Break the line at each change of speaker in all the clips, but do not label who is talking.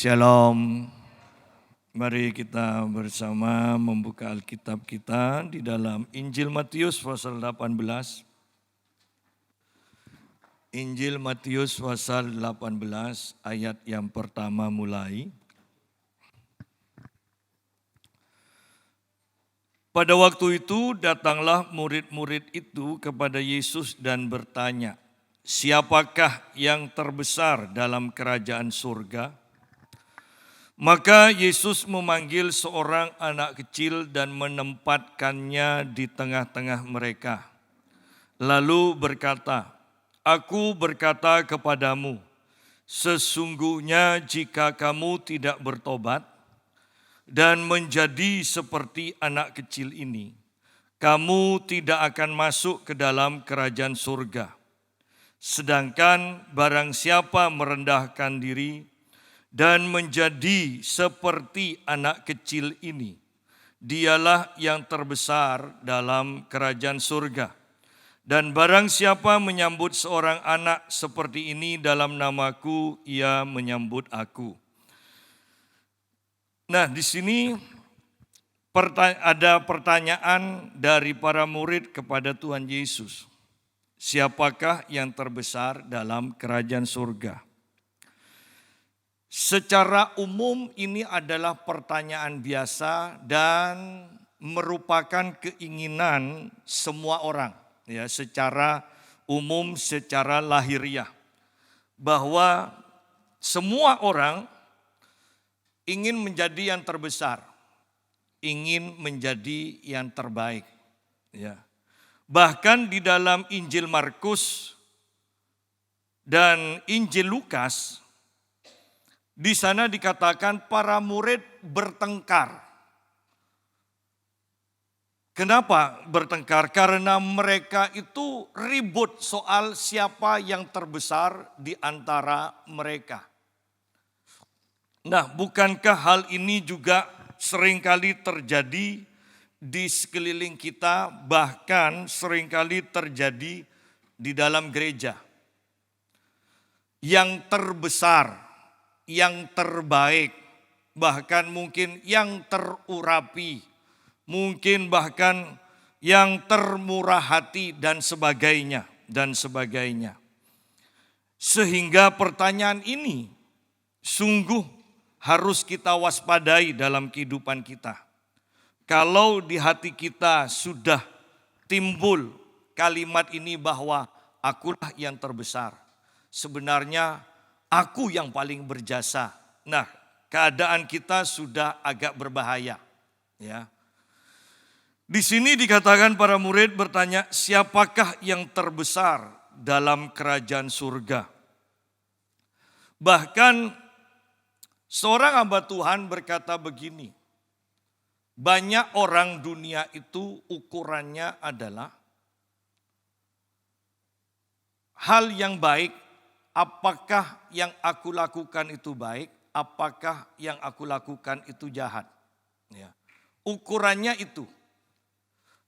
Shalom. Mari kita bersama membuka Alkitab kita di dalam Injil Matius pasal 18. Injil Matius pasal 18 ayat yang pertama mulai. Pada waktu itu datanglah murid-murid itu kepada Yesus dan bertanya, "Siapakah yang terbesar dalam kerajaan surga?" Maka Yesus memanggil seorang anak kecil dan menempatkannya di tengah-tengah mereka. Lalu berkata, "Aku berkata kepadamu, sesungguhnya jika kamu tidak bertobat dan menjadi seperti anak kecil ini, kamu tidak akan masuk ke dalam kerajaan surga. Sedangkan barang siapa merendahkan diri dan menjadi seperti anak kecil ini, dialah yang terbesar dalam kerajaan surga. Dan barang siapa menyambut seorang anak seperti ini dalam namaku, ia menyambut aku." Nah, di sini ada pertanyaan dari para murid kepada Tuhan Yesus. Siapakah yang terbesar dalam kerajaan surga? Secara umum ini adalah pertanyaan biasa dan merupakan keinginan semua orang, ya, secara umum, secara lahiriah, bahwa semua orang ingin menjadi yang terbesar, ingin menjadi yang terbaik, ya. Bahkan di dalam Injil Markus dan Injil Lukas, di sana dikatakan para murid bertengkar. Kenapa bertengkar? Karena mereka itu ribut soal siapa yang terbesar di antara mereka. Nah, bukankah hal ini juga seringkali terjadi di sekeliling kita, bahkan seringkali terjadi di dalam gereja? Yang terbesar, yang terbaik, bahkan mungkin yang terurapi, mungkin bahkan yang termurah hati dan sebagainya. Sehingga pertanyaan ini sungguh harus kita waspadai dalam kehidupan kita. Kalau di hati kita sudah timbul kalimat ini bahwa akulah yang terbesar, sebenarnya aku yang paling berjasa. Nah, keadaan kita sudah agak berbahaya, ya. Di sini dikatakan para murid bertanya, siapakah yang terbesar dalam kerajaan surga? Bahkan seorang hamba Tuhan berkata begini, banyak orang dunia itu ukurannya adalah hal yang baik. Apakah yang aku lakukan itu baik? Apakah yang aku lakukan itu jahat? Ya. Ukurannya itu.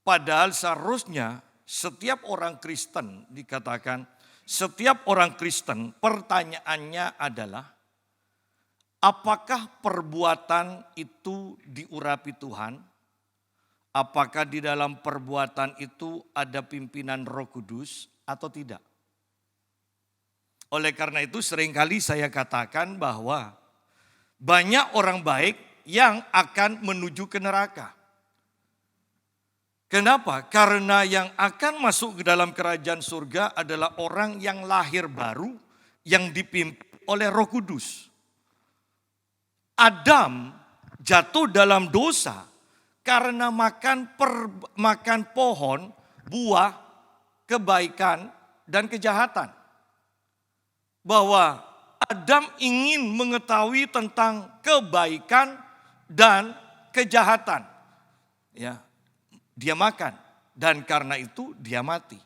Padahal seharusnya setiap orang Kristen dikatakan, setiap orang Kristen pertanyaannya adalah, apakah perbuatan itu diurapi Tuhan? Apakah di dalam perbuatan itu ada pimpinan Roh Kudus atau tidak? Oleh karena itu seringkali saya katakan bahwa banyak orang baik yang akan menuju ke neraka. Kenapa? Karena yang akan masuk ke dalam kerajaan surga adalah orang yang lahir baru, yang dipimpin oleh Roh Kudus. Adam jatuh dalam dosa karena makan pohon, buah, kebaikan dan kejahatan. Bahwa Adam ingin mengetahui tentang kebaikan dan kejahatan. Ya, dia makan dan karena itu dia mati.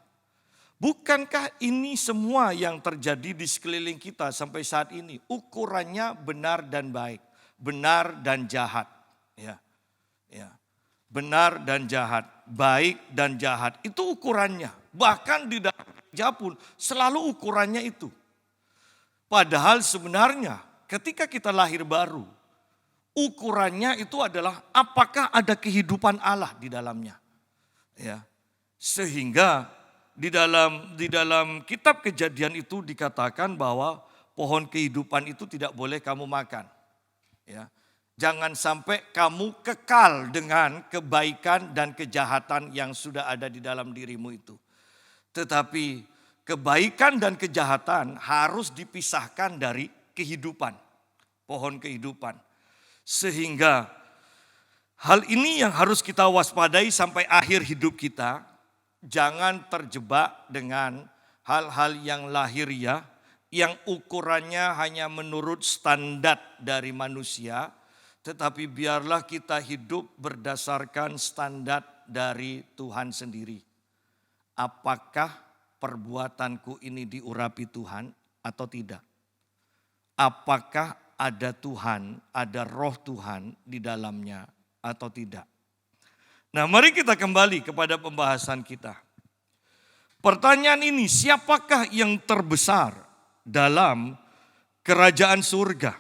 Bukankah ini semua yang terjadi di sekeliling kita sampai saat ini? Ukurannya benar dan baik, benar dan jahat. Ya, ya. Benar dan jahat, baik dan jahat, itu ukurannya. Bahkan di dalam gereja pun selalu ukurannya itu. Padahal sebenarnya ketika kita lahir baru, ukurannya itu adalah apakah ada kehidupan Allah di dalamnya. Ya. Sehingga di dalam kitab Kejadian itu dikatakan bahwa pohon kehidupan itu tidak boleh kamu makan. Ya. Jangan sampai kamu kekal dengan kebaikan dan kejahatan yang sudah ada di dalam dirimu itu. Tetapi kebaikan dan kejahatan harus dipisahkan dari kehidupan, pohon kehidupan. Sehingga hal ini yang harus kita waspadai sampai akhir hidup kita. Jangan terjebak dengan hal-hal yang lahiriah, yang ukurannya hanya menurut standar dari manusia. Tetapi biarlah kita hidup berdasarkan standar dari Tuhan sendiri. Apakah perbuatanku ini diurapi Tuhan atau tidak? Apakah ada Tuhan, ada roh Tuhan di dalamnya atau tidak. Nah, mari kita kembali kepada pembahasan kita. Pertanyaan ini, siapakah yang terbesar dalam kerajaan surga?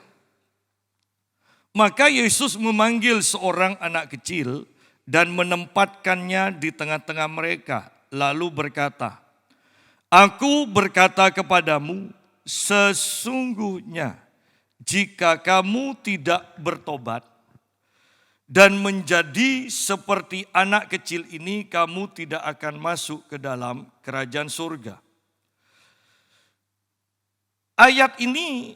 Maka Yesus memanggil seorang anak kecil dan menempatkannya di tengah-tengah mereka, lalu berkata, "Aku berkata kepadamu, sesungguhnya jika kamu tidak bertobat dan menjadi seperti anak kecil ini, kamu tidak akan masuk ke dalam kerajaan surga." Ayat ini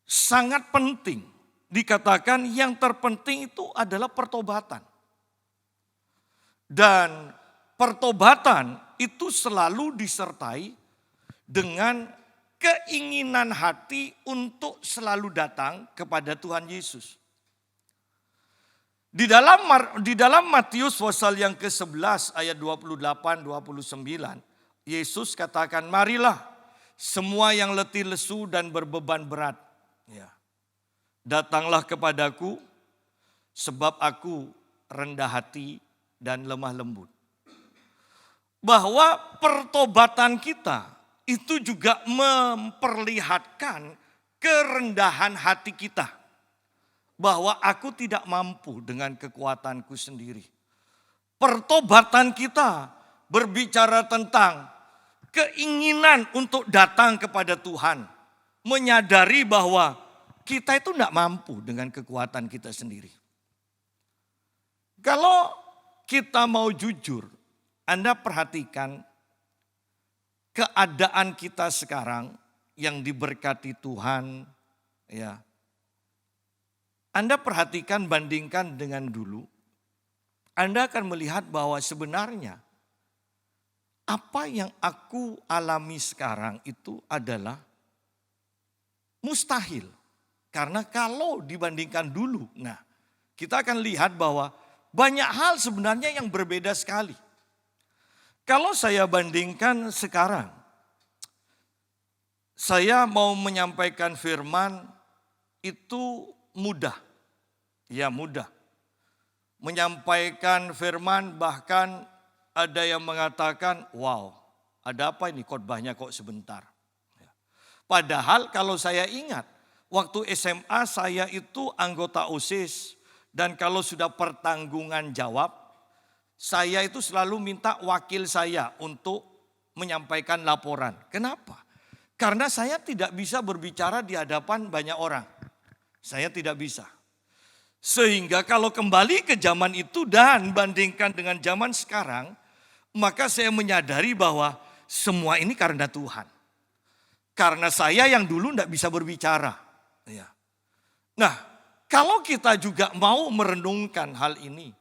sangat penting. Dikatakan yang terpenting itu adalah pertobatan. Dan pertobatan itu selalu disertai dengan keinginan hati untuk selalu datang kepada Tuhan Yesus. Di dalam Matius pasal yang ke-11 ayat 28-29, Yesus katakan, "Marilah semua yang letih lesu dan berbeban berat. Ya. Datanglah kepadaku, sebab aku rendah hati dan lemah lembut." Bahwa pertobatan kita itu juga memperlihatkan kerendahan hati kita. Bahwa aku tidak mampu dengan kekuatanku sendiri. Pertobatan kita berbicara tentang keinginan untuk datang kepada Tuhan. Menyadari bahwa kita itu tidak mampu dengan kekuatan kita sendiri. Kalau kita mau jujur, Anda perhatikan keadaan kita sekarang yang diberkati Tuhan, ya. Anda perhatikan, bandingkan dengan dulu, Anda akan melihat bahwa sebenarnya apa yang aku alami sekarang itu adalah mustahil. Karena kalau dibandingkan dulu, nah kita akan lihat bahwa banyak hal sebenarnya yang berbeda sekali. Kalau saya bandingkan sekarang, saya mau menyampaikan firman itu mudah. Ya mudah. Menyampaikan firman bahkan ada yang mengatakan, wow, ada apa ini khotbahnya kok sebentar. Padahal kalau saya ingat, waktu SMA saya itu anggota OSIS dan kalau sudah pertanggungan jawab, saya itu selalu minta wakil saya untuk menyampaikan laporan. Kenapa? Karena saya tidak bisa berbicara di hadapan banyak orang. Saya tidak bisa. Sehingga kalau kembali ke zaman itu dan bandingkan dengan zaman sekarang, maka saya menyadari bahwa semua ini karena Tuhan. Karena saya yang dulu tidak bisa berbicara. Ya. Nah, kalau kita juga mau merenungkan hal ini,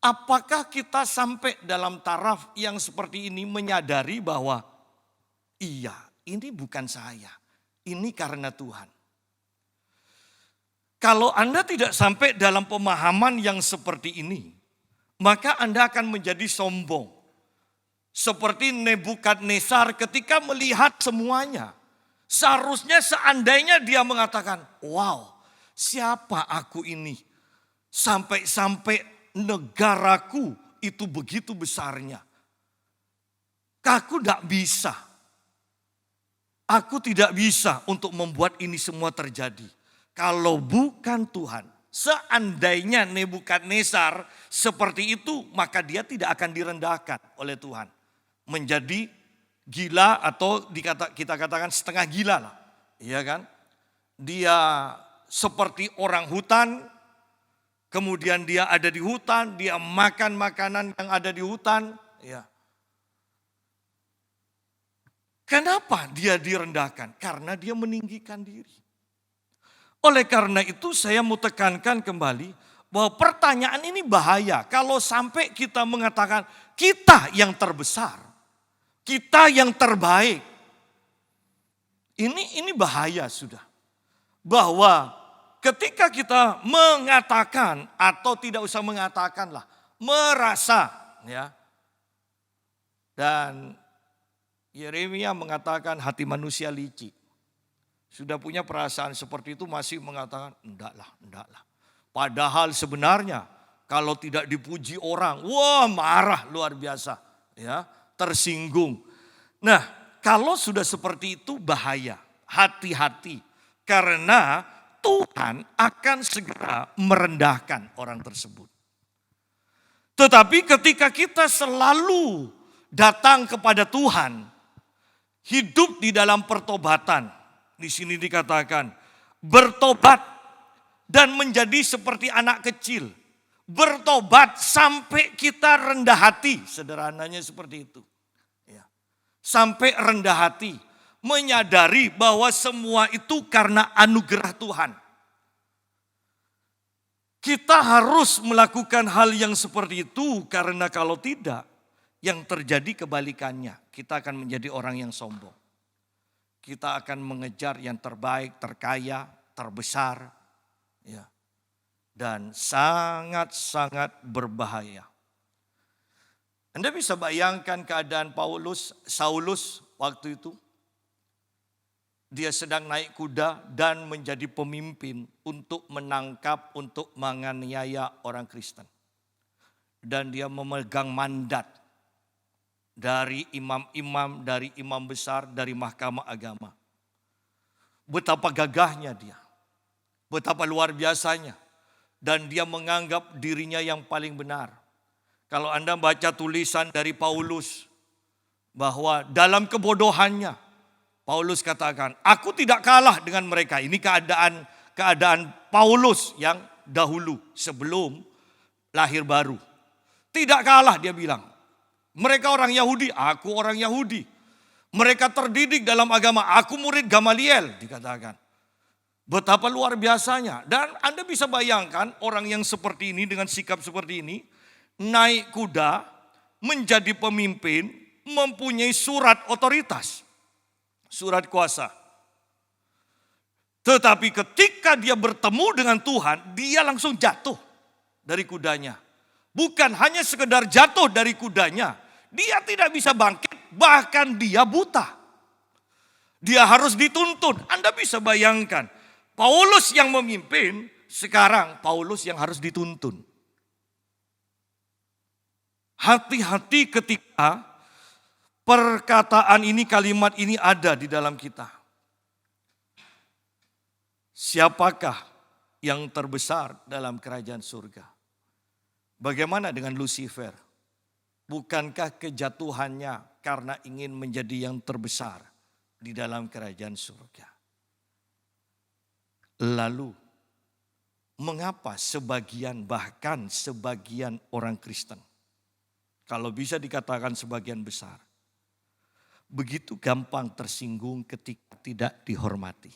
apakah kita sampai dalam taraf yang seperti ini menyadari bahwa iya, ini bukan saya, ini karena Tuhan. Kalau Anda tidak sampai dalam pemahaman yang seperti ini, maka Anda akan menjadi sombong. Seperti Nebukadnezar ketika melihat semuanya. Seharusnya seandainya dia mengatakan, wow, siapa aku ini? Sampai-sampai negaraku itu begitu besarnya. Aku tidak bisa. aku tidak bisa untuk membuat ini semua terjadi. Kalau bukan Tuhan. Seandainya Nebukadnezar seperti itu, maka dia tidak akan direndahkan oleh Tuhan. Menjadi gila atau kita katakan setengah gila lah. Iya kan? Dia seperti orang hutan, kemudian dia ada di hutan, dia makan makanan yang ada di hutan. Ya. Kenapa dia direndahkan? Karena dia meninggikan diri. Oleh karena itu saya mau tekankan kembali bahwa pertanyaan ini bahaya. Kalau sampai kita mengatakan kita yang terbesar, kita yang terbaik. Ini bahaya sudah. Bahwa ketika kita mengatakan atau tidak usah mengatakan lah, merasa ya. Dan Yeremia mengatakan hati manusia licik. Sudah punya perasaan seperti itu masih mengatakan endaklah. Padahal sebenarnya kalau tidak dipuji orang, wah marah luar biasa. Ya, tersinggung. Nah, kalau sudah seperti itu bahaya, hati-hati. Karena Tuhan akan segera merendahkan orang tersebut. Tetapi ketika kita selalu datang kepada Tuhan, hidup di dalam pertobatan. Di sini dikatakan bertobat dan menjadi seperti anak kecil. Bertobat sampai kita rendah hati, sederhananya seperti itu. Ya. Sampai rendah hati, menyadari bahwa semua itu karena anugerah Tuhan. Kita harus melakukan hal yang seperti itu karena kalau tidak, yang terjadi kebalikannya. Kita akan menjadi orang yang sombong. Kita akan mengejar yang terbaik, terkaya, terbesar. Ya. Dan sangat-sangat berbahaya. Anda bisa bayangkan keadaan Saulus waktu itu. Dia sedang naik kuda dan menjadi pemimpin untuk menangkap, untuk menganiaya orang Kristen. Dan dia memegang mandat dari imam-imam, dari imam besar, dari mahkamah agama. Betapa gagahnya dia, betapa luar biasanya. Dan dia menganggap dirinya yang paling benar. Kalau Anda baca tulisan dari Paulus, bahwa dalam kebodohannya, Paulus katakan, aku tidak kalah dengan mereka. Ini keadaan Paulus yang dahulu, sebelum lahir baru. Tidak kalah dia bilang. Mereka orang Yahudi, aku orang Yahudi. Mereka terdidik dalam agama, aku murid Gamaliel dikatakan. Betapa luar biasanya. Dan Anda bisa bayangkan orang yang seperti ini dengan sikap seperti ini. Naik kuda, menjadi pemimpin, mempunyai surat otoritas. Surat kuasa. Tetapi ketika dia bertemu dengan Tuhan, dia langsung jatuh dari kudanya. Bukan hanya sekedar jatuh dari kudanya, dia tidak bisa bangkit, bahkan dia buta. Dia harus dituntun. Anda bisa bayangkan, Paulus yang memimpin, sekarang Paulus yang harus dituntun. Hati-hati ketika perkataan ini, kalimat ini ada di dalam kita. Siapakah yang terbesar dalam kerajaan surga? Bagaimana dengan Lucifer? Bukankah kejatuhannya karena ingin menjadi yang terbesar di dalam kerajaan surga? Lalu, mengapa bahkan sebagian orang Kristen, kalau bisa dikatakan sebagian besar, begitu gampang tersinggung ketika tidak dihormati?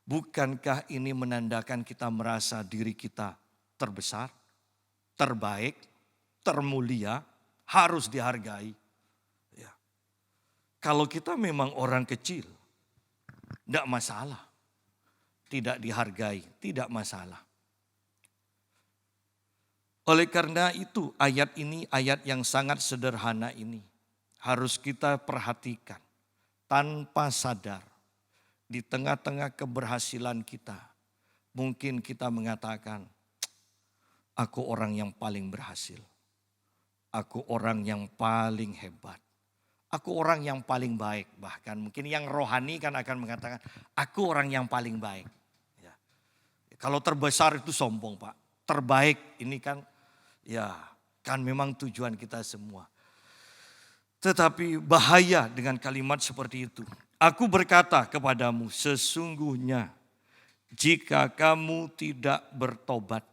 Bukankah ini menandakan kita merasa diri kita terbesar, terbaik, termulia, harus dihargai? Ya. Kalau kita memang orang kecil, tidak masalah. Tidak dihargai, tidak masalah. Oleh karena itu ayat ini, ayat yang sangat sederhana ini harus kita perhatikan tanpa sadar. Di tengah-tengah keberhasilan kita, mungkin kita mengatakan, aku orang yang paling berhasil. Aku orang yang paling hebat. aku orang yang paling baik. Bahkan mungkin yang rohani kan akan mengatakan, aku orang yang paling baik. Ya. Kalau terbesar itu sombong Pak. Terbaik ini kan ya kan memang tujuan kita semua. Tetapi bahaya dengan kalimat seperti itu. Aku berkata kepadamu, sesungguhnya jika kamu tidak bertobat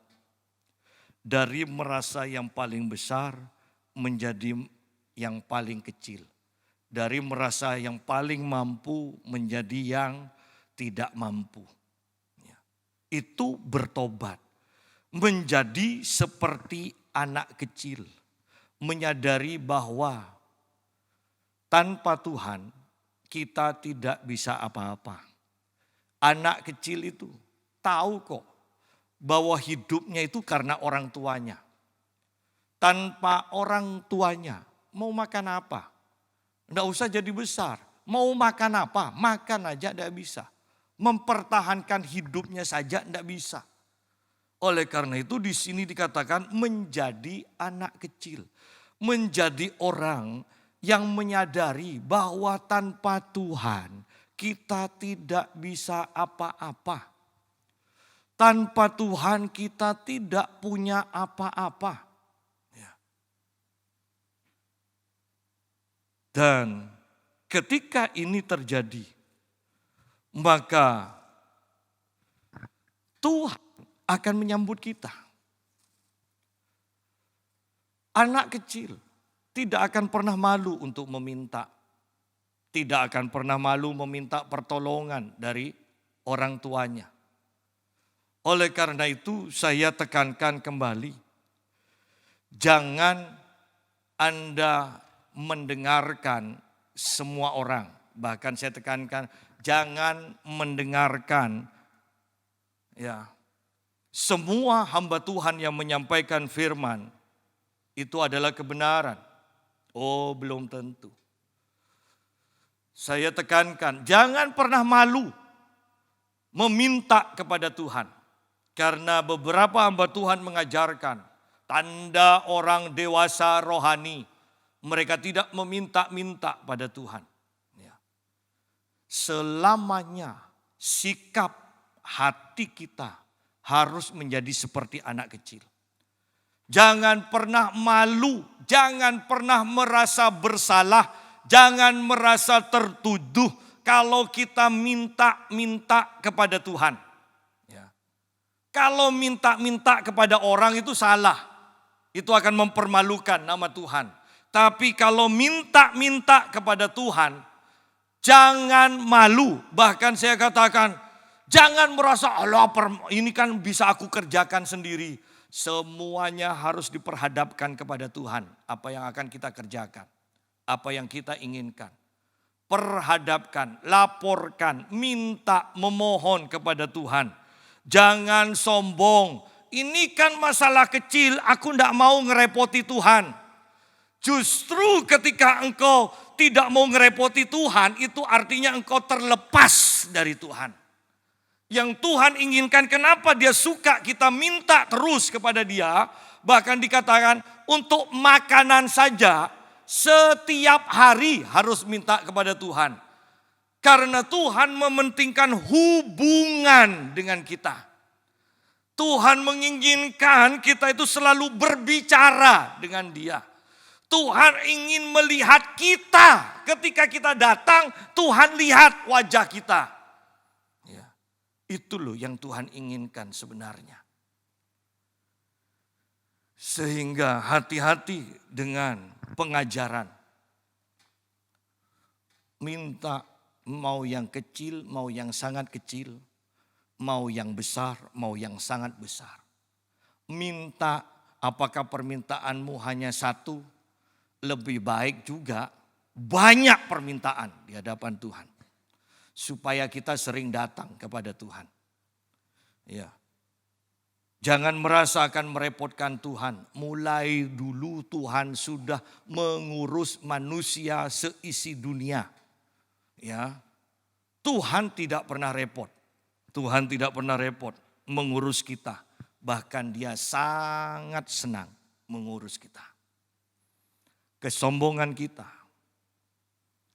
dari merasa yang paling besar menjadi yang paling kecil. Dari merasa yang paling mampu menjadi yang tidak mampu. Ya. Itu bertobat. Menjadi seperti anak kecil. Menyadari bahwa tanpa Tuhan kita tidak bisa apa-apa. Anak kecil itu tahu kok bahwa hidupnya itu karena orang tuanya. Tanpa orang tuanya mau makan apa? Tidak usah jadi besar. Mau makan apa? Makan aja tidak bisa. Mempertahankan hidupnya saja tidak bisa. Oleh karena itu di sini dikatakan menjadi anak kecil. Menjadi orang yang menyadari bahwa tanpa Tuhan kita tidak bisa apa-apa. Tanpa Tuhan kita tidak punya apa-apa. Ya. Dan ketika ini terjadi, maka Tuhan akan menyambut kita. Anak kecil tidak akan pernah malu untuk meminta. Tidak akan pernah malu meminta pertolongan dari orang tuanya. Oleh karena itu saya tekankan kembali. Jangan Anda mendengarkan semua orang. Bahkan saya tekankan jangan mendengarkan ya semua hamba Tuhan yang menyampaikan firman itu adalah kebenaran. Oh, belum tentu. Saya tekankan jangan pernah malu meminta kepada Tuhan. Karena beberapa hamba Tuhan mengajarkan tanda orang dewasa rohani. Mereka tidak meminta-minta pada Tuhan. Ya. Selamanya sikap hati kita harus menjadi seperti anak kecil. Jangan pernah malu, jangan pernah merasa bersalah, jangan merasa tertuduh kalau kita minta-minta kepada Tuhan. Kalau minta-minta kepada orang itu salah. Itu akan mempermalukan nama Tuhan. Tapi kalau minta-minta kepada Tuhan, jangan malu. Bahkan saya katakan, jangan merasa, Allah ini kan bisa aku kerjakan sendiri. Semuanya harus diperhadapkan kepada Tuhan. Apa yang akan kita kerjakan. Apa yang kita inginkan. Perhadapkan, laporkan, minta, memohon kepada Tuhan. Jangan sombong. Ini kan masalah kecil, aku tidak mau ngerepoti Tuhan. Justru ketika engkau tidak mau ngerepoti Tuhan, itu artinya engkau terlepas dari Tuhan. Yang Tuhan inginkan, kenapa dia suka kita minta terus kepada dia. Bahkan dikatakan untuk makanan saja setiap hari harus minta kepada Tuhan. Karena Tuhan mementingkan hubungan dengan kita. Tuhan menginginkan kita itu selalu berbicara dengan Dia. Tuhan ingin melihat kita. Ketika kita datang, Tuhan lihat wajah kita. Ya, itu loh yang Tuhan inginkan sebenarnya. Sehingga hati-hati dengan pengajaran. Minta. Mau yang kecil, mau yang sangat kecil, mau yang besar, mau yang sangat besar. Minta, apakah permintaanmu hanya satu? Lebih baik juga banyak permintaan di hadapan Tuhan. Supaya kita sering datang kepada Tuhan. Ya. Jangan merasa akan merepotkan Tuhan. Mulai dulu Tuhan sudah mengurus manusia seisi dunia. Ya, Tuhan tidak pernah repot. Tuhan tidak pernah repot mengurus kita. Bahkan Dia sangat senang mengurus kita. Kesombongan kita,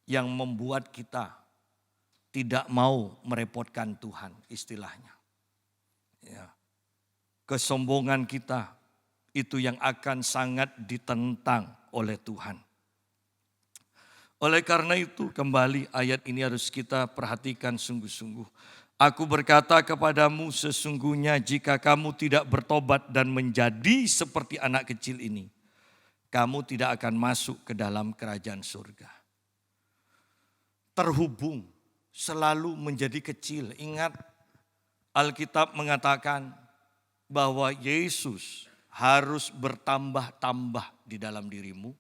yang membuat kita tidak mau merepotkan Tuhan, istilahnya. Ya. Kesombongan kita itu yang akan sangat ditentang oleh Tuhan. Oleh karena itu kembali ayat ini harus kita perhatikan sungguh-sungguh. Aku berkata kepadamu sesungguhnya jika kamu tidak bertobat dan menjadi seperti anak kecil ini, kamu tidak akan masuk ke dalam kerajaan surga. Terhubung selalu menjadi kecil. Ingat Alkitab mengatakan bahwa Yesus harus bertambah-tambah di dalam dirimu.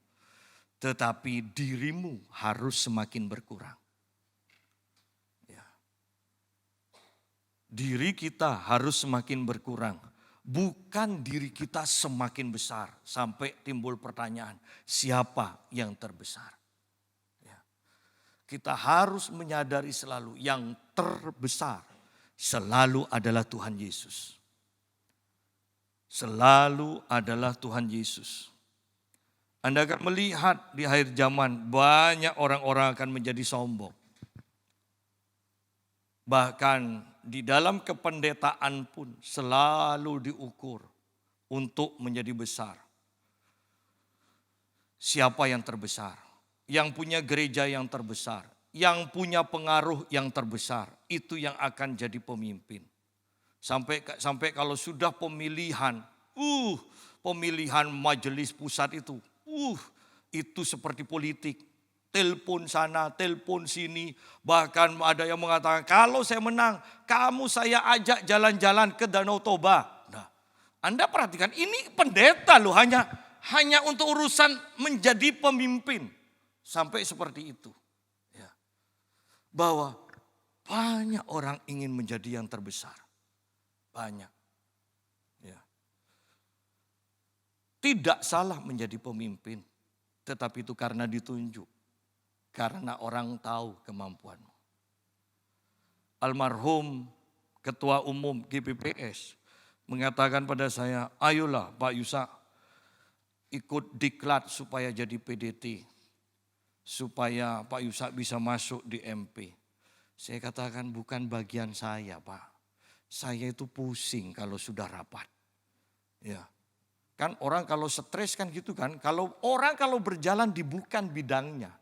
Tetapi dirimu harus semakin berkurang. Ya. Diri kita harus semakin berkurang. Bukan diri kita semakin besar. Sampai timbul pertanyaan, siapa yang terbesar? Ya. Kita harus menyadari selalu yang terbesar selalu adalah Tuhan Yesus. Selalu adalah Tuhan Yesus. Anda akan melihat di akhir zaman banyak orang-orang akan menjadi sombong. Bahkan di dalam kependetaan pun selalu diukur untuk menjadi besar. Siapa yang terbesar? Yang punya gereja yang terbesar, yang punya pengaruh yang terbesar, itu yang akan jadi pemimpin. Sampai kalau sudah pemilihan majelis pusat itu seperti politik. Telepon sana, telepon sini. Bahkan ada yang mengatakan, kalau saya menang, saya ajak jalan-jalan ke Danau Toba. Nah, Anda perhatikan, ini pendeta loh, hanya untuk urusan menjadi pemimpin. Sampai seperti itu. Ya. Bahwa banyak orang ingin menjadi yang terbesar. Banyak. Ya. Tidak salah menjadi pemimpin, tetapi itu karena ditunjuk, karena orang tahu kemampuanmu. Almarhum Ketua Umum GPPS mengatakan pada saya, ayolah Pak Yusak ikut diklat supaya jadi PDT, supaya Pak Yusak bisa masuk di MP. Saya katakan bukan bagian saya Pak, saya itu pusing kalau sudah rapat. Ya. Kan orang kalau stres kan gitu kan. Kalau berjalan di bukan bidangnya.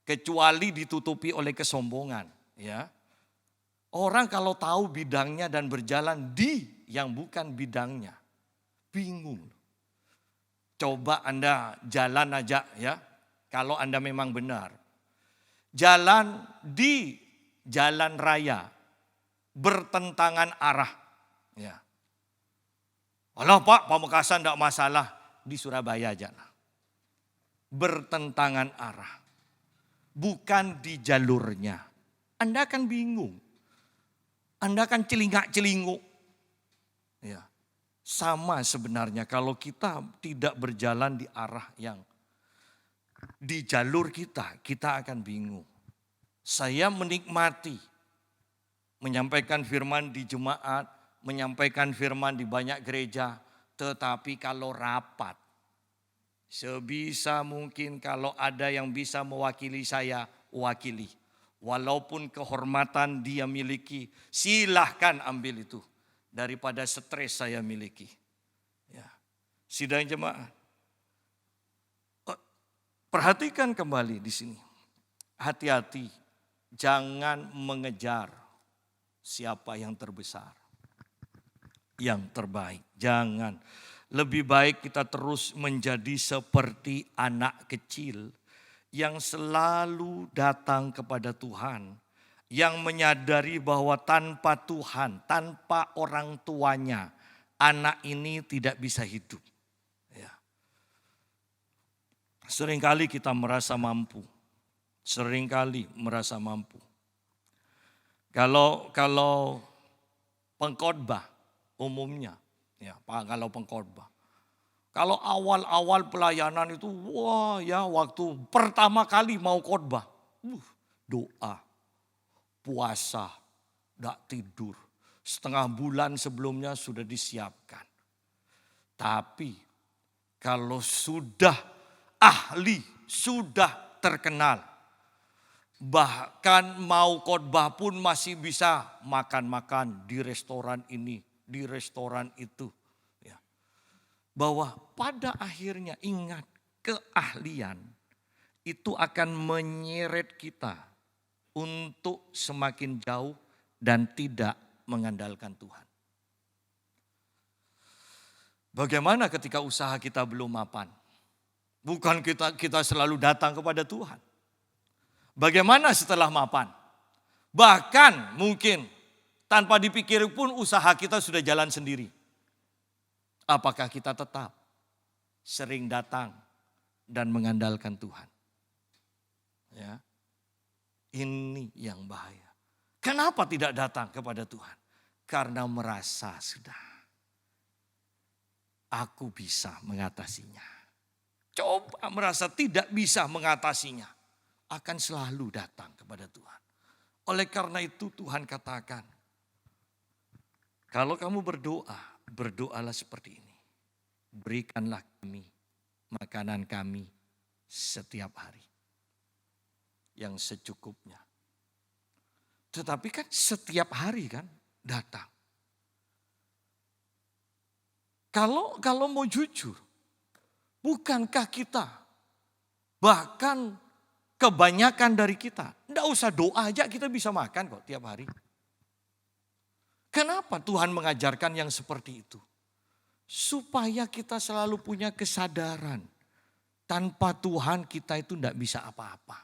Kecuali ditutupi oleh kesombongan. Ya. Orang kalau tahu bidangnya dan berjalan di yang bukan bidangnya. Bingung. Coba Anda jalan aja ya. Kalau Anda memang benar. Jalan di jalan raya. Bertentangan arah. Ya. Alah Pak, Pamekasan tidak masalah, di Surabaya aja. Bertentangan arah. Bukan di jalurnya. Anda akan bingung. Anda akan celingak-celinguk. Ya. Sama sebenarnya kalau kita tidak berjalan di arah yang di jalur kita akan bingung. Saya menikmati menyampaikan firman di jemaat, menyampaikan firman di banyak gereja, tetapi kalau rapat, sebisa mungkin kalau ada yang bisa mewakili saya, wakili. Walaupun kehormatan dia miliki, silahkan ambil itu. Daripada stres saya miliki. Ya. Sidang jemaat. Perhatikan kembali di sini. Hati-hati, jangan mengejar siapa yang terbesar. Yang terbaik. Jangan. Lebih baik kita terus menjadi seperti anak kecil yang selalu datang kepada Tuhan. Yang menyadari bahwa tanpa Tuhan, tanpa orang tuanya, anak ini tidak bisa hidup. Ya. Seringkali kita merasa mampu. Seringkali merasa mampu. Kalau pengkhotbah umumnya, ya kalau pengkhotbah. Kalau awal-awal pelayanan itu, waktu pertama kali mau khotbah, doa, puasa, tidak tidur. Setengah bulan sebelumnya sudah disiapkan. Tapi kalau sudah ahli, sudah terkenal, Bahkan mau khotbah pun masih bisa makan-makan di restoran ini, di restoran itu. Ya. Bahwa pada akhirnya ingat, keahlian itu akan menyeret kita untuk semakin jauh dan tidak mengandalkan Tuhan. Bagaimana ketika usaha kita belum mapan? Bukan kita selalu datang kepada Tuhan. Bagaimana setelah mapan? Bahkan mungkin tanpa dipikir pun usaha kita sudah jalan sendiri. Apakah kita tetap sering datang dan mengandalkan Tuhan? Ya. Ini yang bahaya. Kenapa tidak datang kepada Tuhan? Karena merasa sudah aku bisa mengatasinya. Coba merasa tidak bisa mengatasinya, akan selalu datang kepada Tuhan. Oleh karena itu Tuhan katakan, kalau kamu berdoa, berdoalah seperti ini. Berikanlah kami makanan kami setiap hari yang secukupnya. Tetapi kan setiap hari kan datang. Kalau mau jujur, bukankah kita bahkan kebanyakan dari kita, enggak usah doa aja kita bisa makan kok tiap hari. Kenapa Tuhan mengajarkan yang seperti itu? Supaya kita selalu punya kesadaran. Tanpa Tuhan kita itu enggak bisa apa-apa.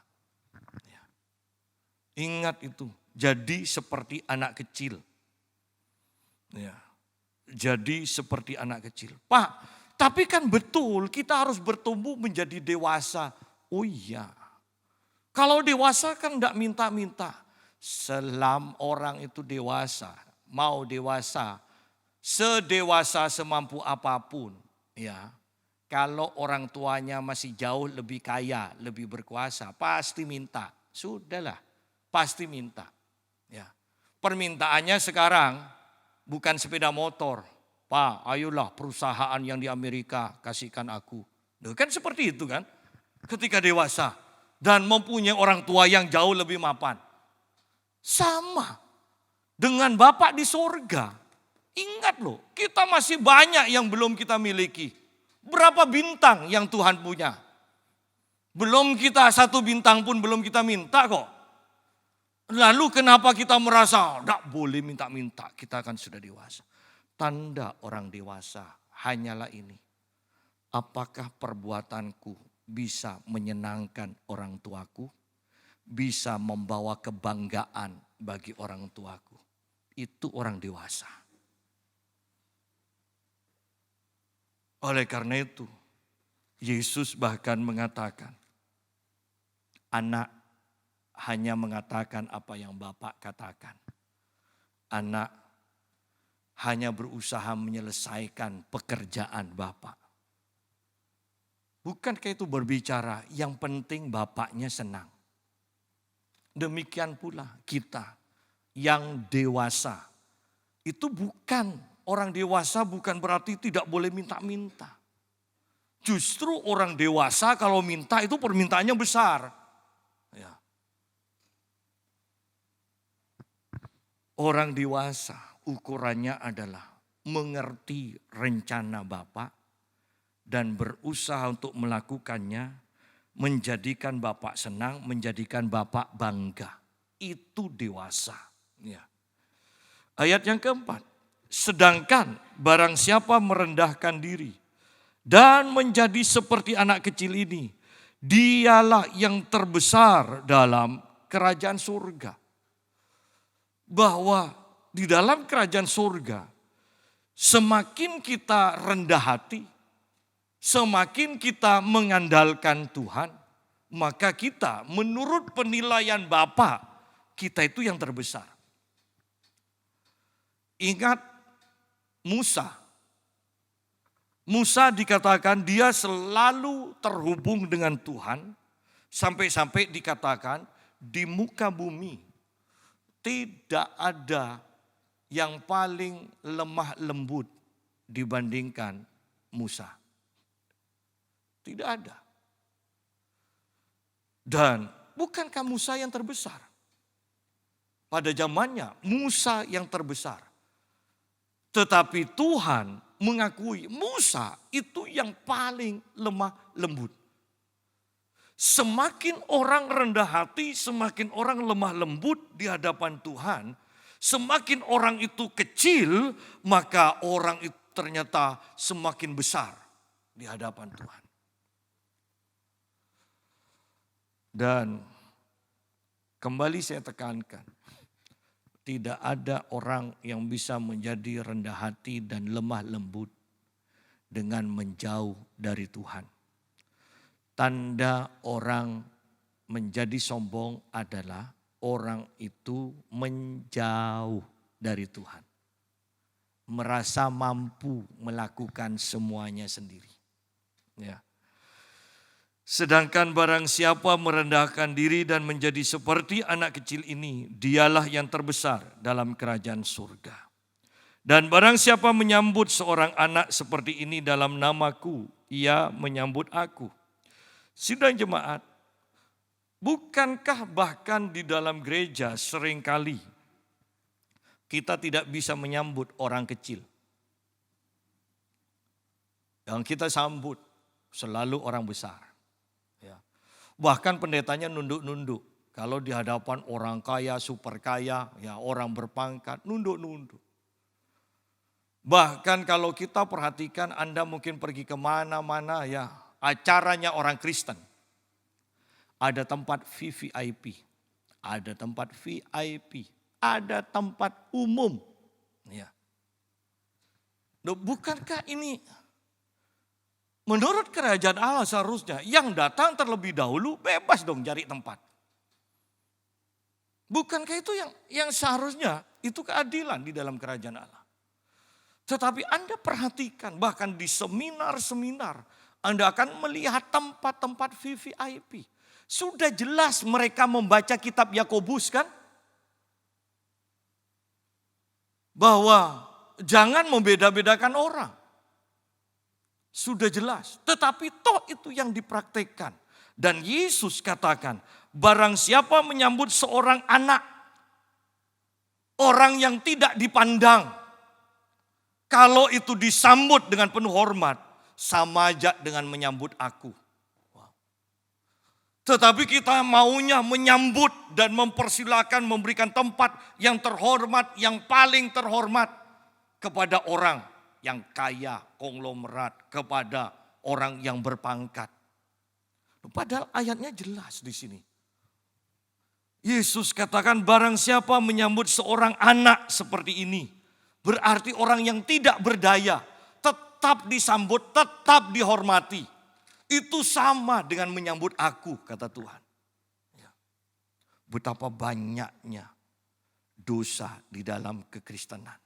Ya. Ingat itu, jadi seperti anak kecil. Ya. Jadi seperti anak kecil. Pak, tapi kan betul kita harus bertumbuh menjadi dewasa. Oh iya. Kalau dewasa kan enggak minta-minta. Selam orang itu dewasa, mau dewasa, sedewasa semampu apapun. Ya, kalau orang tuanya masih jauh lebih kaya, lebih berkuasa, pasti minta. Sudahlah, pasti minta. Ya, permintaannya sekarang bukan sepeda motor. Pak, ayolah perusahaan yang di Amerika kasihkan aku. Kan seperti itu kan, ketika dewasa. Dan mempunyai orang tua yang jauh lebih mapan. Sama dengan Bapak di sorga. Ingat loh, kita masih banyak yang belum kita miliki. Berapa bintang yang Tuhan punya? Belum kita satu bintang pun belum kita minta kok. Lalu kenapa kita merasa tidak boleh minta-minta, kita kan sudah dewasa. Tanda orang dewasa hanyalah ini. Apakah perbuatanku bisa menyenangkan orang tuaku, bisa membawa kebanggaan bagi orang tuaku. Itu orang dewasa. Oleh karena itu, Yesus bahkan mengatakan, anak hanya mengatakan apa yang Bapa katakan. Anak hanya berusaha menyelesaikan pekerjaan Bapa. Bukankah itu berbicara yang penting bapaknya senang. Demikian pula kita yang dewasa. Itu bukan, orang dewasa bukan berarti tidak boleh minta-minta. Justru orang dewasa kalau minta itu permintaannya besar. Ya. Orang dewasa ukurannya adalah mengerti rencana Bapa. Dan berusaha untuk melakukannya, menjadikan Bapak senang, menjadikan Bapak bangga. Itu dewasa. Ya. Ayat yang keempat, sedangkan barang siapa merendahkan diri dan menjadi seperti anak kecil ini, dialah yang terbesar dalam kerajaan surga. Bahwa di dalam kerajaan surga, semakin kita rendah hati, semakin kita mengandalkan Tuhan, maka kita menurut penilaian Bapa, kita itu yang terbesar. Ingat Musa. Musa dikatakan dia selalu terhubung dengan Tuhan, sampai-sampai dikatakan di muka bumi tidak ada yang paling lemah lembut dibandingkan Musa. Tidak ada. Dan bukankah Musa yang terbesar? Pada zamannya Musa yang terbesar. Tetapi Tuhan mengakui Musa itu yang paling lemah lembut. Semakin orang rendah hati, semakin orang lemah lembut di hadapan Tuhan, semakin orang itu kecil, maka orang itu ternyata semakin besar di hadapan Tuhan. Dan kembali saya tekankan, tidak ada orang yang bisa menjadi rendah hati dan lemah lembut dengan menjauh dari Tuhan. Tanda orang menjadi sombong adalah orang itu menjauh dari Tuhan. Merasa mampu melakukan semuanya sendiri. Ya. Sedangkan barang siapa merendahkan diri dan menjadi seperti anak kecil ini, dialah yang terbesar dalam kerajaan surga. Dan barang siapa menyambut seorang anak seperti ini dalam namaku, ia menyambut aku. Sidang jemaat, bukankah bahkan di dalam gereja seringkali kita tidak bisa menyambut orang kecil? Yang kita sambut selalu orang besar. Ya. Bahkan pendetanya nunduk-nunduk. Kalau di hadapan orang kaya, super kaya, ya orang berpangkat, nunduk-nunduk. Bahkan kalau kita perhatikan, Anda mungkin pergi kemana-mana ya, acaranya orang Kristen. Ada tempat VVIP, ada tempat VIP, ada tempat umum. Ya. Bukankah ini menurut kerajaan Allah seharusnya yang datang terlebih dahulu bebas dong cari tempat. Bukankah itu yang seharusnya itu keadilan di dalam kerajaan Allah. Tetapi Anda perhatikan bahkan di seminar-seminar Anda akan melihat tempat-tempat VVIP. Sudah jelas mereka membaca kitab Yakobus kan? Bahwa jangan membeda-bedakan orang. Sudah jelas. Tetapi toh itu yang dipraktekkan. Dan Yesus katakan, barang siapa menyambut seorang anak, orang yang tidak dipandang, kalau itu disambut dengan penuh hormat, sama aja dengan menyambut aku. Wow. Tetapi kita maunya menyambut dan mempersilakan memberikan tempat yang terhormat, yang paling terhormat kepada orang yang kaya, konglomerat, kepada orang yang berpangkat. Padahal ayatnya jelas di sini. Yesus katakan barang siapa menyambut seorang anak seperti ini, berarti orang yang tidak berdaya, tetap disambut, tetap dihormati. Itu sama dengan menyambut aku, kata Tuhan. Betapa banyaknya dosa di dalam kekristenan.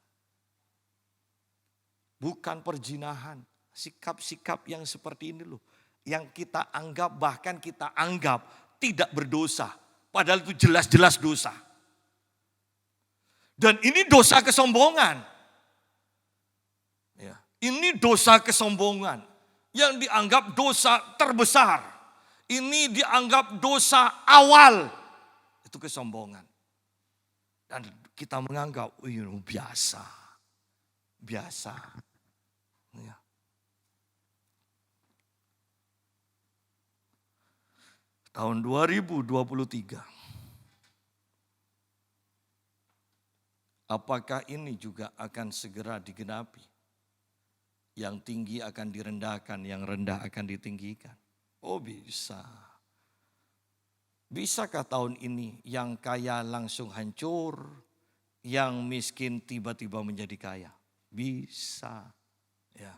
Bukan perzinahan, sikap-sikap yang seperti ini loh. Yang kita anggap, bahkan kita anggap tidak berdosa. Padahal itu jelas-jelas dosa. Dan ini dosa kesombongan. Ya, ini dosa kesombongan. Yang dianggap dosa terbesar. Ini dianggap dosa awal. Itu kesombongan. Dan kita menganggap, biasa. Biasa. Ya. Tahun 2023. Apakah ini juga akan segera digenapi? Yang tinggi akan direndahkan, yang rendah akan ditinggikan. Oh bisa. Bisakah tahun ini yang kaya langsung hancur, yang miskin tiba-tiba menjadi kaya? Bisa. Ya.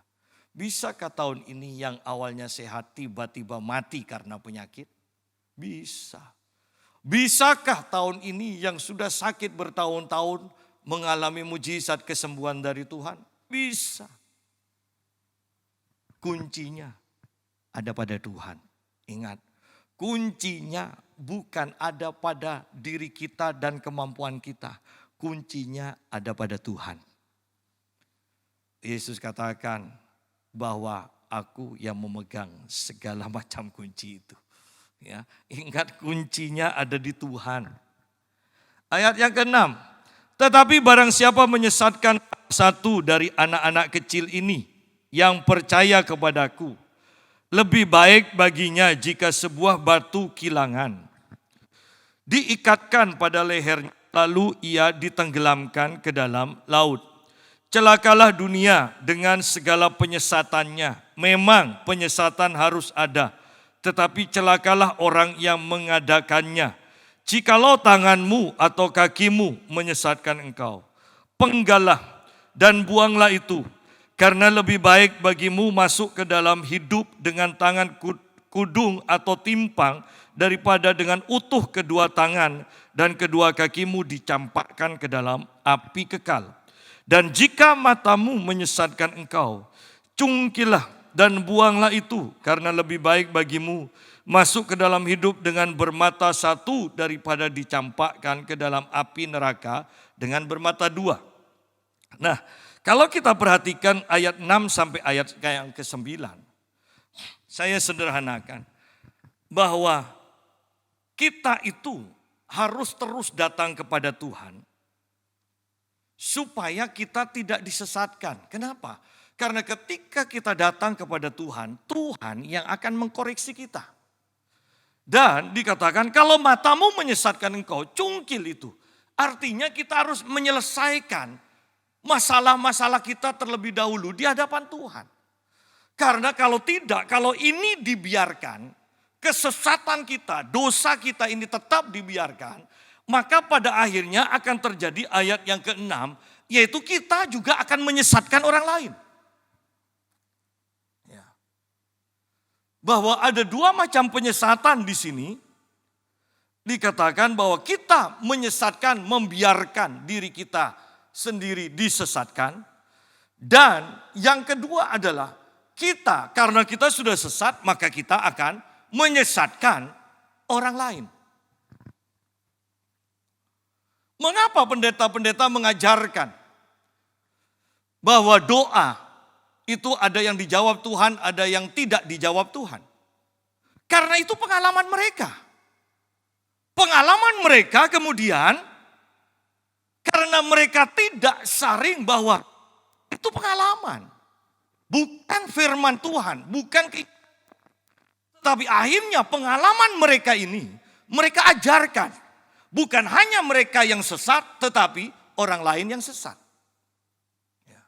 Bisakah tahun ini yang awalnya sehat tiba-tiba mati karena penyakit? Bisa. Bisakah tahun ini yang sudah sakit bertahun-tahun mengalami mujizat kesembuhan dari Tuhan? Bisa. Kuncinya ada pada Tuhan. Ingat, kuncinya bukan ada pada diri kita dan kemampuan kita. Kuncinya ada pada Tuhan. Yesus katakan bahwa aku yang memegang segala macam kunci itu. Ya, ingat kuncinya ada di Tuhan. Ayat yang ke-6. Tetapi barang siapa menyesatkan satu dari anak-anak kecil ini yang percaya kepadaku, lebih baik baginya jika sebuah batu kilangan diikatkan pada lehernya, lalu ia ditenggelamkan ke dalam laut. Celakalah dunia dengan segala penyesatannya. Memang penyesatan harus ada, tetapi celakalah orang yang mengadakannya. Jikalau tanganmu atau kakimu menyesatkan engkau, penggallah dan buanglah itu. Karena lebih baik bagimu masuk ke dalam hidup dengan tangan kudung atau timpang, daripada dengan utuh kedua tangan dan kedua kakimu dicampakkan ke dalam api kekal. Dan jika matamu menyesatkan engkau, cungkilah dan buanglah itu, karena lebih baik bagimu masuk ke dalam hidup dengan bermata satu daripada dicampakkan ke dalam api neraka dengan bermata dua. Nah, kalau kita perhatikan ayat 6 sampai ayat yang ke-9, saya sederhanakan bahwa kita itu harus terus datang kepada Tuhan supaya kita tidak disesatkan. Kenapa? Karena ketika kita datang kepada Tuhan, Tuhan yang akan mengkoreksi kita. Dan dikatakan kalau matamu menyesatkan engkau, cungkil itu. Artinya kita harus menyelesaikan masalah-masalah kita terlebih dahulu di hadapan Tuhan. Karena kalau tidak, kalau ini dibiarkan, kesesatan kita, dosa kita ini tetap dibiarkan, maka pada akhirnya akan terjadi ayat yang ke-6, yaitu kita juga akan menyesatkan orang lain. Ya. Bahwa ada dua macam penyesatan di sini. Dikatakan bahwa kita menyesatkan, membiarkan diri kita sendiri disesatkan. Dan yang kedua adalah kita, karena kita sudah sesat, maka kita akan menyesatkan orang lain. Mengapa pendeta-pendeta mengajarkan bahwa doa itu ada yang dijawab Tuhan, ada yang tidak dijawab Tuhan? Karena itu pengalaman mereka. Pengalaman mereka kemudian, karena mereka tidak saring bahwa itu pengalaman. Bukan firman Tuhan, bukan tapi akhirnya pengalaman mereka ini, mereka ajarkan. Bukan hanya mereka yang sesat, tetapi orang lain yang sesat. Ya.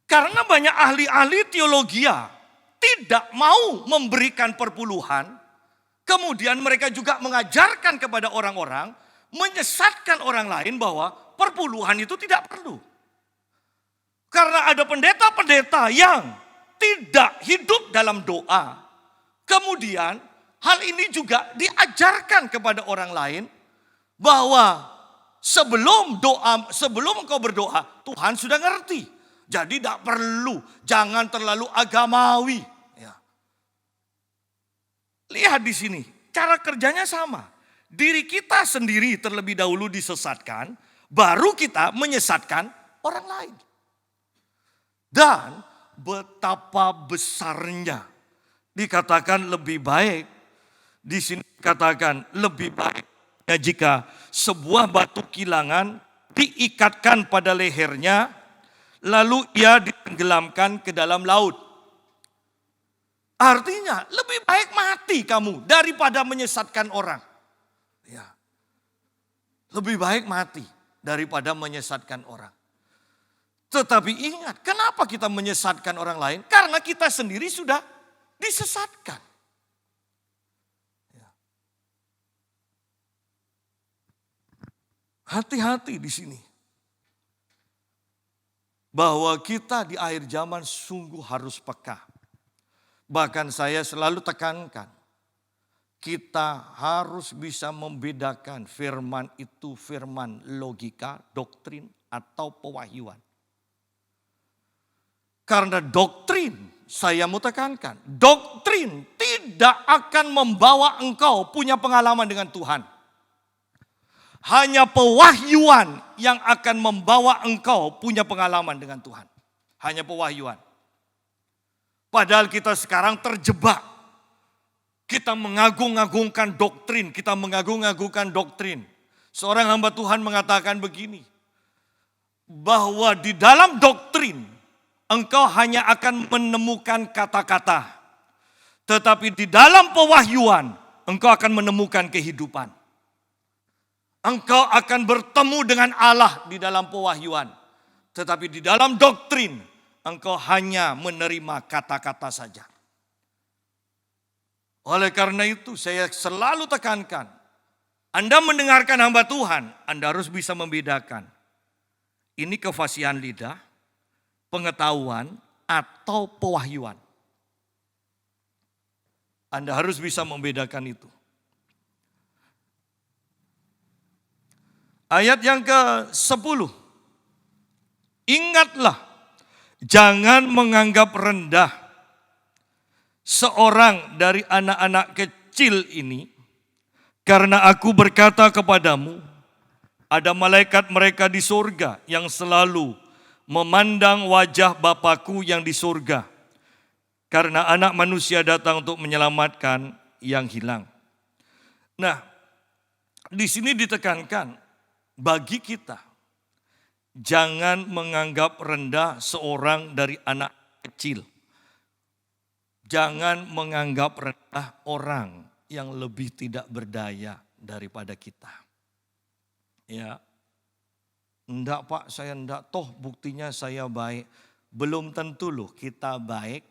Karena banyak ahli-ahli teologi tidak mau memberikan perpuluhan, kemudian mereka juga mengajarkan kepada orang-orang, menyesatkan orang lain bahwa perpuluhan itu tidak perlu. Karena ada pendeta-pendeta yang tidak hidup dalam doa. Kemudian hal ini juga diajarkan kepada orang lain bahwa sebelum engkau berdoa, Tuhan sudah ngerti. Jadi tidak perlu, jangan terlalu agamawi. Ya. Lihat di sini, cara kerjanya sama. Diri kita sendiri terlebih dahulu disesatkan, baru kita menyesatkan orang lain. Dan betapa besarnya dikatakan lebih baik, di sini dikatakan lebih baik jika sebuah batu kilangan diikatkan pada lehernya, lalu ia ditenggelamkan ke dalam laut. Artinya lebih baik mati kamu daripada menyesatkan orang. Ya. Lebih baik mati daripada menyesatkan orang. Tetapi ingat, kenapa kita menyesatkan orang lain? Karena kita sendiri sudah disesatkan. Ya. Hati-hati di sini. Bahwa kita di akhir zaman sungguh harus peka. Bahkan saya selalu tekankan. Kita harus bisa membedakan firman itu firman logika, doktrin, atau pewahyuan. Karena doktrin, saya mau tekankan, doktrin tidak akan membawa engkau punya pengalaman dengan Tuhan. Hanya pewahyuan yang akan membawa engkau punya pengalaman dengan Tuhan. Hanya pewahyuan. Padahal kita sekarang terjebak Kita mengagung-agungkan doktrin, kita mengagung-agungkan doktrin. Seorang hamba Tuhan mengatakan begini, bahwa di dalam doktrin engkau hanya akan menemukan kata-kata, tetapi di dalam pewahyuan engkau akan menemukan kehidupan. Engkau akan bertemu dengan Allah di dalam pewahyuan, tetapi di dalam doktrin engkau hanya menerima kata-kata saja. Oleh karena itu saya selalu tekankan, Anda mendengarkan hamba Tuhan, Anda harus bisa membedakan. Ini kefasihan lidah, pengetahuan, atau pewahyuan. Anda harus bisa membedakan itu. Ayat yang ke-10. Ingatlah, jangan menganggap rendah seorang dari anak-anak kecil ini, karena aku berkata kepadamu, ada malaikat mereka di surga yang selalu memandang wajah Bapakku yang di surga, karena anak manusia datang untuk menyelamatkan yang hilang. Nah, di sini ditekankan bagi kita, jangan menganggap rendah seorang dari anak kecil. Jangan menganggap rendah orang yang lebih tidak berdaya daripada kita. Ya, enggak Pak, saya enggak, toh buktinya saya baik. Belum tentu loh kita baik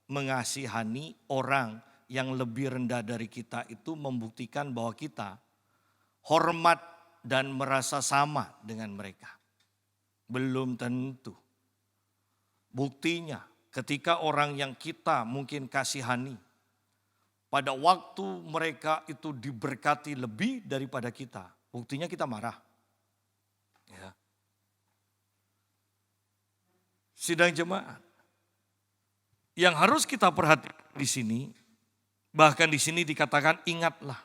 mengasihani orang yang lebih rendah dari kita, itu membuktikan bahwa kita hormat dan merasa sama dengan mereka. Belum tentu. Buktinya ketika orang yang kita mungkin kasihani, pada waktu mereka itu diberkati lebih daripada kita, buktinya kita marah. Ya. Sidang jemaat, yang harus kita perhatikan di sini, bahkan di sini dikatakan ingatlah,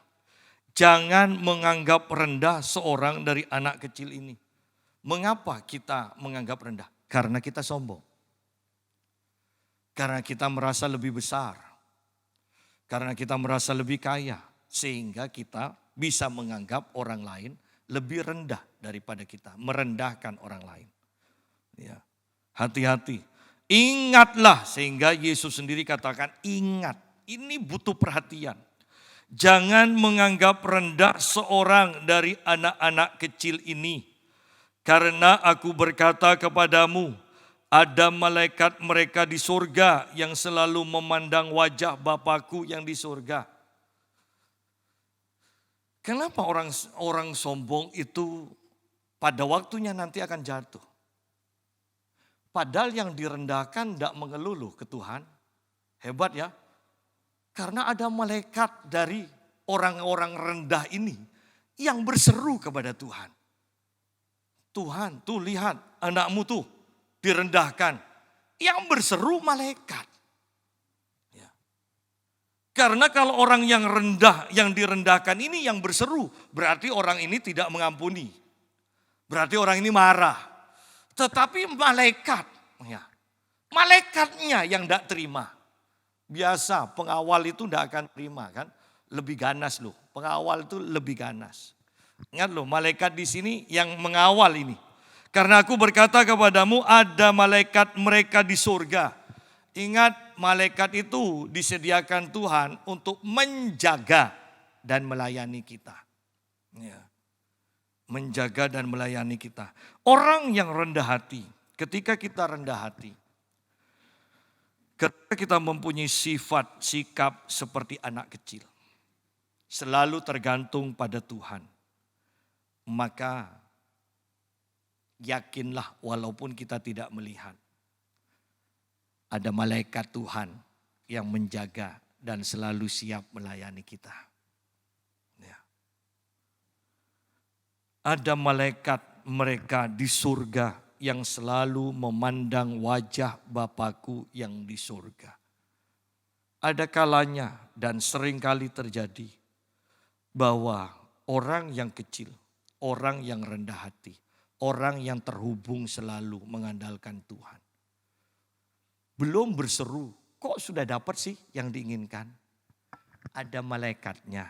jangan menganggap rendah seorang dari anak kecil ini. Mengapa kita menganggap rendah? Karena kita sombong. Karena kita merasa lebih besar. Karena kita merasa lebih kaya. Sehingga kita bisa menganggap orang lain lebih rendah daripada kita. Merendahkan orang lain. Ya. Hati-hati. Ingatlah, sehingga Yesus sendiri katakan ingat. Ini butuh perhatian. Jangan menganggap rendah seorang dari anak-anak kecil ini. Karena aku berkata kepadamu, ada malaikat mereka di surga yang selalu memandang wajah Bapakku yang di surga. Kenapa orang sombong itu pada waktunya nanti akan jatuh? Padahal yang direndahkan tidak mengeluh ke Tuhan. Hebat ya. Karena ada malaikat dari orang-orang rendah ini yang berseru kepada Tuhan. Tuhan, tuh lihat anakmu tuh direndahkan. Yang berseru malaikat. Ya. Karena kalau orang yang rendah, yang direndahkan ini yang berseru, berarti orang ini tidak mengampuni. Berarti orang ini marah. Tetapi malaikat, ya, malaikatnya yang tidak terima. Biasa pengawal itu tidak akan terima kan. Lebih ganas loh, pengawal itu lebih ganas. Ingat loh, malaikat di sini yang mengawal ini. Karena aku berkata kepadamu, ada malaikat mereka di surga. Ingat, malaikat itu disediakan Tuhan untuk menjaga dan melayani kita. Ya. Menjaga dan melayani kita. Orang yang rendah hati, ketika kita rendah hati, ketika kita mempunyai sifat, sikap seperti anak kecil, selalu tergantung pada Tuhan, maka yakinlah walaupun kita tidak melihat, ada malaikat Tuhan yang menjaga dan selalu siap melayani kita. Ya. Ada malaikat mereka di surga yang selalu memandang wajah Bapakku yang di surga. Ada kalanya dan seringkali terjadi bahwa orang yang kecil, orang yang rendah hati, orang yang terhubung selalu mengandalkan Tuhan, belum berseru, kok sudah dapat sih yang diinginkan? ada malaikatnya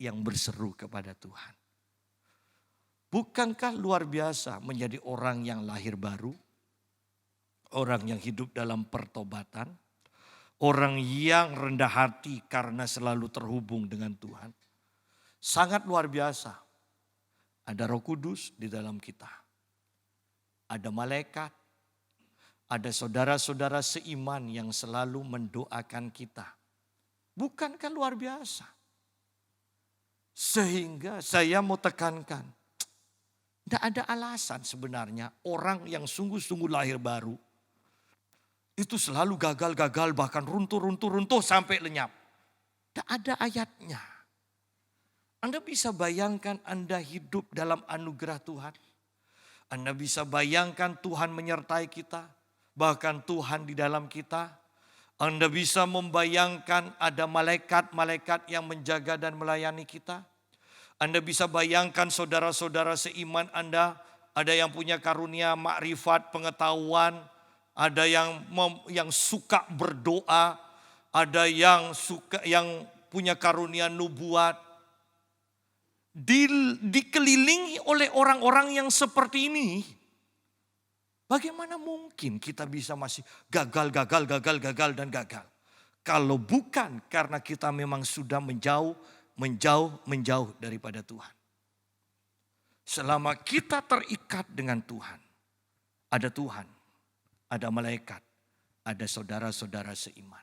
yang berseru kepada Tuhan. Bukankah luar biasa menjadi orang yang lahir baru? Orang yang hidup dalam pertobatan? Orang yang rendah hati karena selalu terhubung dengan Tuhan? Sangat luar biasa. Ada Roh Kudus di dalam kita. Ada malaikat. Ada saudara-saudara seiman yang selalu mendoakan kita. Bukankah luar biasa? Sehingga saya mau tekankan. Tidak ada alasan sebenarnya orang yang sungguh-sungguh lahir baru. Itu selalu gagal-gagal bahkan runtuh sampai lenyap. Tidak ada ayatnya. Anda bisa bayangkan Anda hidup dalam anugerah Tuhan. Anda bisa bayangkan Tuhan menyertai kita. Bahkan Tuhan di dalam kita. Anda bisa membayangkan ada malaikat-malaikat yang menjaga dan melayani kita. Anda bisa bayangkan saudara-saudara seiman Anda. Ada yang punya karunia makrifat, pengetahuan. Ada yang suka berdoa, ada yang punya karunia nubuat. Dikelilingi oleh orang-orang yang seperti ini. Bagaimana mungkin kita bisa masih gagal dan gagal. Kalau bukan karena kita memang sudah menjauh daripada Tuhan. Selama kita terikat dengan Tuhan, ada Tuhan. Ada malaikat, ada saudara-saudara seiman.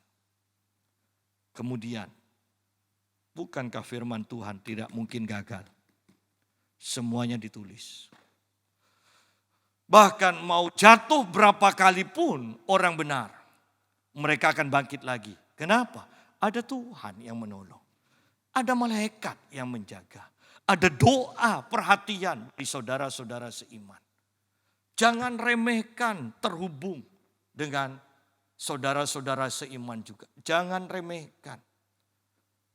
Kemudian, bukankah firman Tuhan tidak mungkin gagal? Semuanya ditulis. Bahkan mau jatuh berapa kali pun orang benar, mereka akan bangkit lagi. Kenapa? Ada Tuhan yang menolong. Ada malaikat yang menjaga. Ada doa perhatian di saudara-saudara seiman. Jangan remehkan terhubung dengan saudara-saudara seiman juga. Jangan remehkan.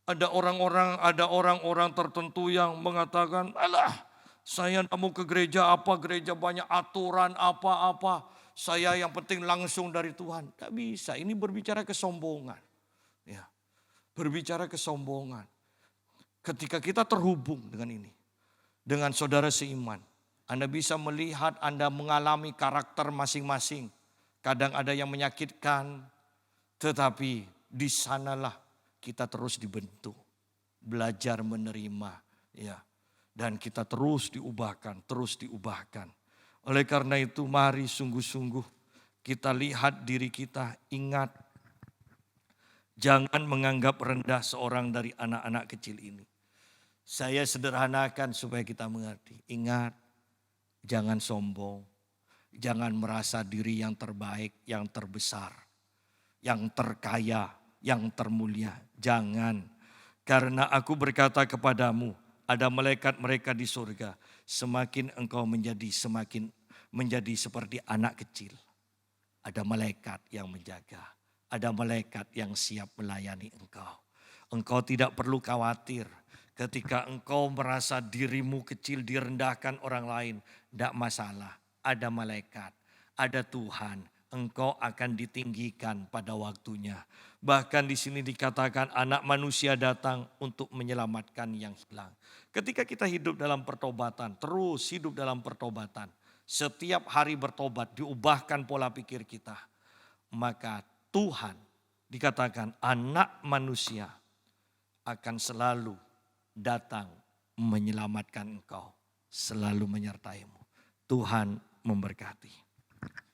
Ada orang-orang tertentu yang mengatakan, alah saya tidak mau ke gereja gereja banyak aturan apa-apa. Saya yang penting langsung dari Tuhan. Tidak bisa, ini berbicara kesombongan. Ya, berbicara kesombongan. Ketika kita terhubung dengan ini, dengan saudara seiman, Anda bisa melihat Anda mengalami karakter masing-masing. Kadang ada yang menyakitkan, tetapi di sanalah kita terus dibentuk. Belajar menerima, ya. Dan kita terus diubahkan. Oleh karena itu mari sungguh-sungguh kita lihat diri kita, ingat. Jangan menganggap rendah seorang dari anak-anak kecil ini. Saya sederhanakan supaya kita mengerti. Ingat. Jangan sombong, jangan merasa diri yang terbaik, yang terbesar, yang terkaya, yang termulia. Jangan, karena aku berkata kepadamu, ada malaikat mereka di surga. Semakin engkau semakin menjadi seperti anak kecil. Ada malaikat yang menjaga, ada malaikat yang siap melayani engkau. Engkau tidak perlu khawatir. Ketika engkau merasa dirimu kecil, direndahkan orang lain, tidak masalah. Ada malaikat, ada Tuhan. Engkau akan ditinggikan pada waktunya. Bahkan di sini dikatakan anak manusia datang untuk menyelamatkan yang hilang. Ketika kita hidup dalam pertobatan, terus hidup dalam pertobatan. Setiap hari bertobat, diubahkan pola pikir kita. Maka Tuhan dikatakan anak manusia akan selalu datang menyelamatkan engkau, selalu menyertaimu. Tuhan memberkati.